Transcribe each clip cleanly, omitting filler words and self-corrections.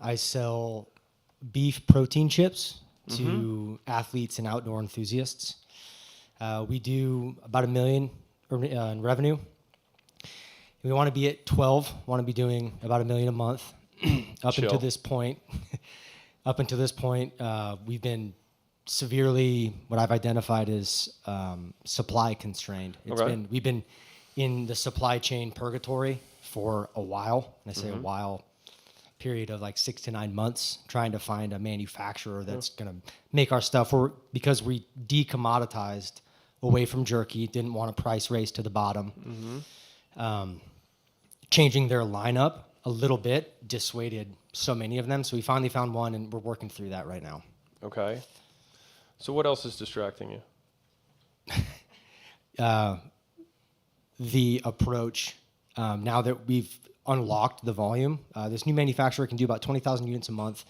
I sell beef protein chips to athletes and outdoor enthusiasts. We do about $1 million in revenue. We want to be at 12. Want to be doing about $1 million a month. Up until this point, we've been severely what I've identified as supply constrained. We've been in the supply chain purgatory for a while. And I say a while, period of like 6 to 9 months, trying to find a manufacturer that's going to make our stuff work, because we decommoditized away from jerky, didn't want a price race to the bottom. Changing their lineup a little bit dissuaded so many of them. So we finally found one, and we're working through that right now. Okay. So what else is distracting you? The approach, now that we've unlocked the volume, this new manufacturer can do about 20,000 units a month,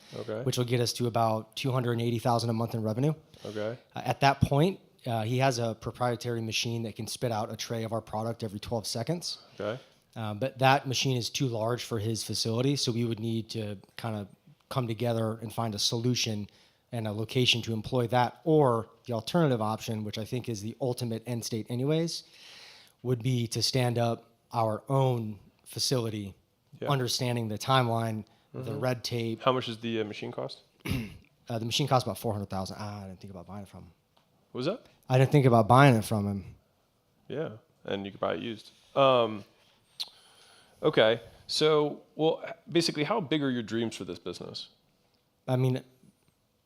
which will get us to about 280,000 a month in revenue. Okay. At that point, he has a proprietary machine that can spit out a tray of our product every 12 seconds. Okay. But that machine is too large for his facility, so we would need to kind of come together and find a solution and a location to employ that. Or the alternative option, which I think is the ultimate end state anyways, would be to stand up our own facility, understanding the timeline, the red tape. How much does the machine cost? The machine costs about $400,000. I didn't think about buying it from him. What was that? I didn't think about buying it from him. Yeah, and you could buy it used. Okay, so, well, basically, how big are your dreams for this business? I mean,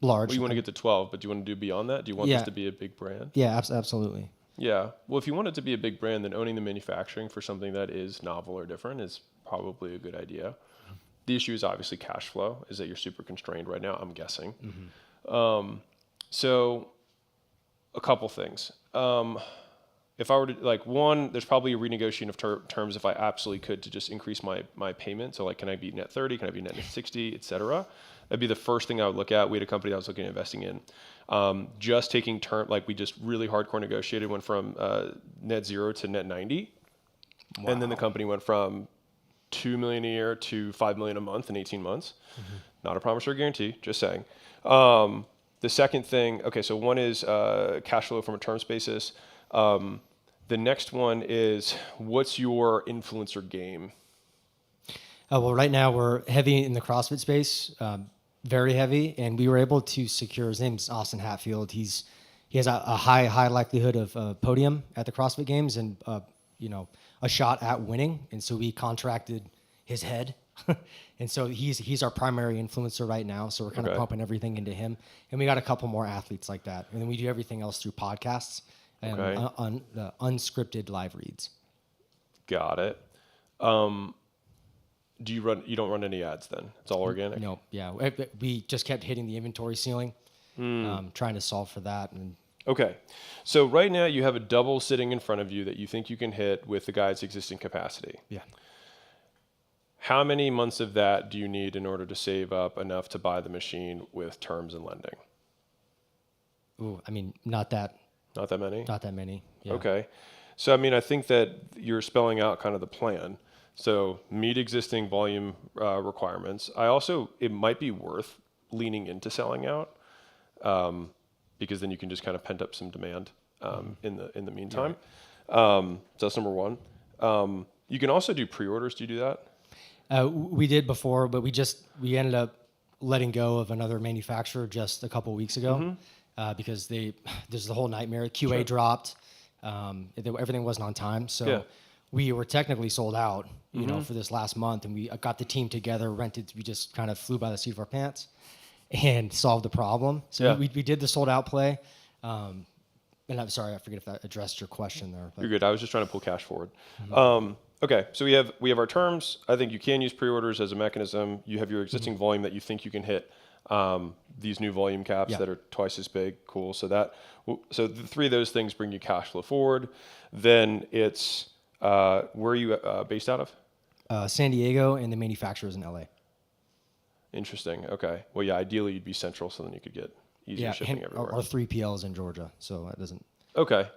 large. Well, you want to get to 12, but do you want to do beyond that? Do you want this to be a big brand? Yeah, absolutely. Yeah. Well, if you want it to be a big brand, then owning the manufacturing for something that is novel or different is probably a good idea. The issue is obviously cash flow, is that you're super constrained right now, I'm guessing. So a couple things. If I were to, like, one, there's probably a renegotiation of terms if I absolutely could to just increase my payment. So, like, can I be net 30? Can I be net 60, et cetera? That'd be the first thing I would look at. We had a company that I was looking at investing in. Just taking term, like, we just really hardcore negotiated, went from net 0 to net 90. Wow. And then the company went from $2 million a year to $5 million a month in 18 months. Not a promise or a guarantee, just saying. The second thing, okay, so one is cash flow from a terms basis. The next one is, what's your influencer game? Well, right now we're heavy in the CrossFit space, very heavy, and we were able to secure, his name's Austin Hatfield. He has a high likelihood of podium at the CrossFit Games and a shot at winning. And so we contracted his head. And so he's our primary influencer right now. So we're kind of pumping everything into him. And we got a couple more athletes like that. And then we do everything else through podcasts and unscripted live reads. Got it. You don't run any ads then? It's all organic? No, yeah. We just kept hitting the inventory ceiling, trying to solve for that. Okay. So right now you have a double sitting in front of you that you think you can hit with the guy's existing capacity. Yeah. How many months of that do you need in order to save up enough to buy the machine with terms and lending? Ooh, I mean, not that many. Not that many. Yeah. Okay. So, I mean, I think that you're spelling out kind of the plan. So meet existing volume requirements. It might be worth leaning into selling out because then you can just kind of pent up some demand in the meantime. So that's number one. You can also do pre-orders. Do you do that? We did before, but we ended up letting go of another manufacturer just a couple of weeks ago because there's the whole nightmare. QA dropped. Everything wasn't on time. So we were technically sold out, for this last month, and we got the team together, we just kind of flew by the seat of our pants and solved the problem. So we did the sold out play. And I'm sorry, I forget if that addressed your question there. But. You're good. I was just trying to pull cash forward. Okay, so we have our terms. I think you can use pre-orders as a mechanism. You have your existing volume that you think you can hit. These new volume caps that are twice as big. Cool. So the three of those things bring you cash flow forward. Then it's where are you based out of? San Diego, and the manufacturer is in LA. Interesting. Okay. Well, yeah. Ideally, you'd be central, so then you could get easier shipping everywhere. Our 3PL is in Georgia, so that doesn't. Okay.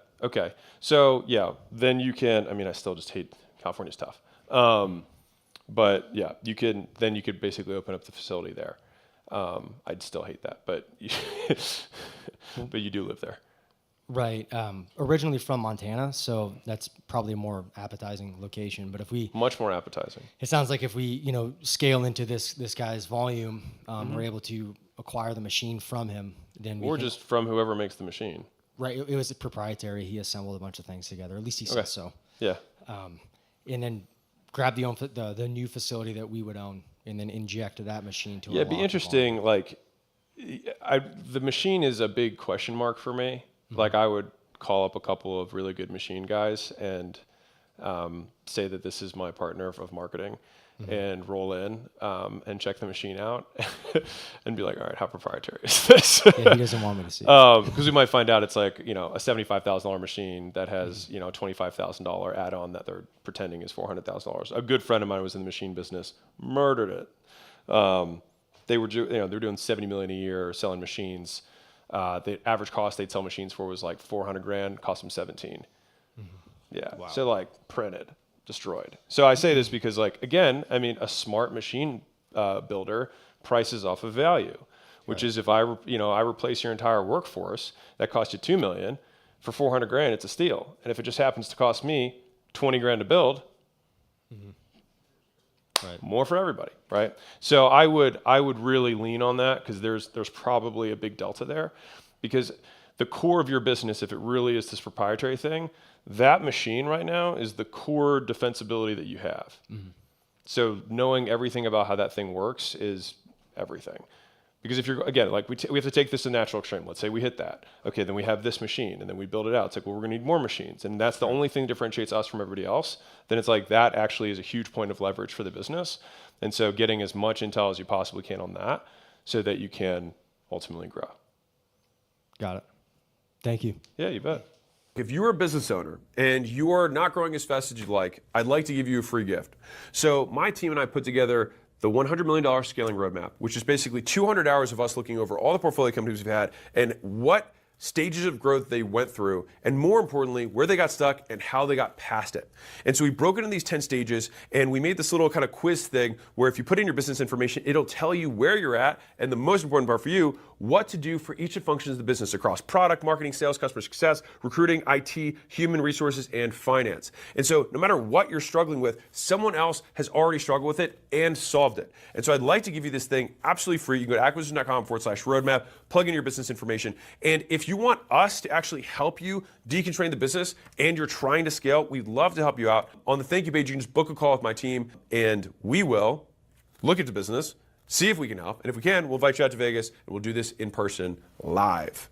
So yeah, then you can. I mean, I still just hate California's tough. But yeah, you could basically open up the facility there. I'd still hate that, but but you do live there. Right. Originally from Montana, so that's probably a more appetizing location. But if we, Much more appetizing. it sounds like if we, scale into this guy's volume, we're able to acquire the machine from him. Then we Or can, just from whoever makes the machine. right. It was proprietary. He assembled a bunch of things together. At least he said so. Yeah. And then grab the new facility that we would own, and then inject that machine to. Yeah, it'd be interesting. Like, the machine is a big question mark for me. Like, I would call up a couple of really good machine guys and say that this is my partner of marketing, and roll in and check the machine out and be like, all right, how proprietary is this? Yeah, he doesn't want me to see. Because we might find out it's like, a $75,000 machine that has, a $25,000 add-on that they're pretending is $400,000. A good friend of mine was in the machine business, murdered it. They were, they're doing $70 million a year selling machines. The average cost they'd sell machines for was like $400,000, cost them 17. Yeah. Wow. So like printed, destroyed. So I say this because, like, again, I mean, a smart machine builder prices off of value, which is if I replace your entire workforce, that cost you $2 million. For $400,000, it's a steal. And if it just happens to cost me $20,000 to build, Right. more for everybody, right? So I would really lean on that, because there's probably a big delta there, because the core of your business, if it really is this proprietary thing, that machine right now is the core defensibility that you have. So knowing everything about how that thing works is everything. Because if you're, again, like we have to take this to natural extreme. Let's say we hit that. Okay, then we have this machine, and then we build it out. It's like, well, we're going to need more machines. And that's the only thing that differentiates us from everybody else. Then it's like, that actually is a huge point of leverage for the business. And so getting as much intel as you possibly can on that, so that you can ultimately grow. Got it. Thank you. Yeah, you bet. If you're a business owner and you are not growing as fast as you'd like, I'd like to give you a free gift. So my team and I put together the $100 million scaling roadmap, which is basically 200 hours of us looking over all the portfolio companies we've had and what stages of growth they went through, and more importantly, where they got stuck and how they got past it. And so we broke it into these 10 stages, and we made this little kind of quiz thing where if you put in your business information, it'll tell you where you're at, and the most important part for you, what to do for each of the functions of the business across product, marketing, sales, customer success, recruiting, IT, human resources, and finance. And so no matter what you're struggling with, someone else has already struggled with it and solved it. And so I'd like to give you this thing absolutely free. You can go to acquisition.com/roadmap, plug in your business information. And if you want us to actually help you deconstrain the business and you're trying to scale, we'd love to help you out. On the thank you page, you can just book a call with my team, and we will look at the business, see if we can help. And if we can, we'll invite you out to Vegas, and we'll do this in person live.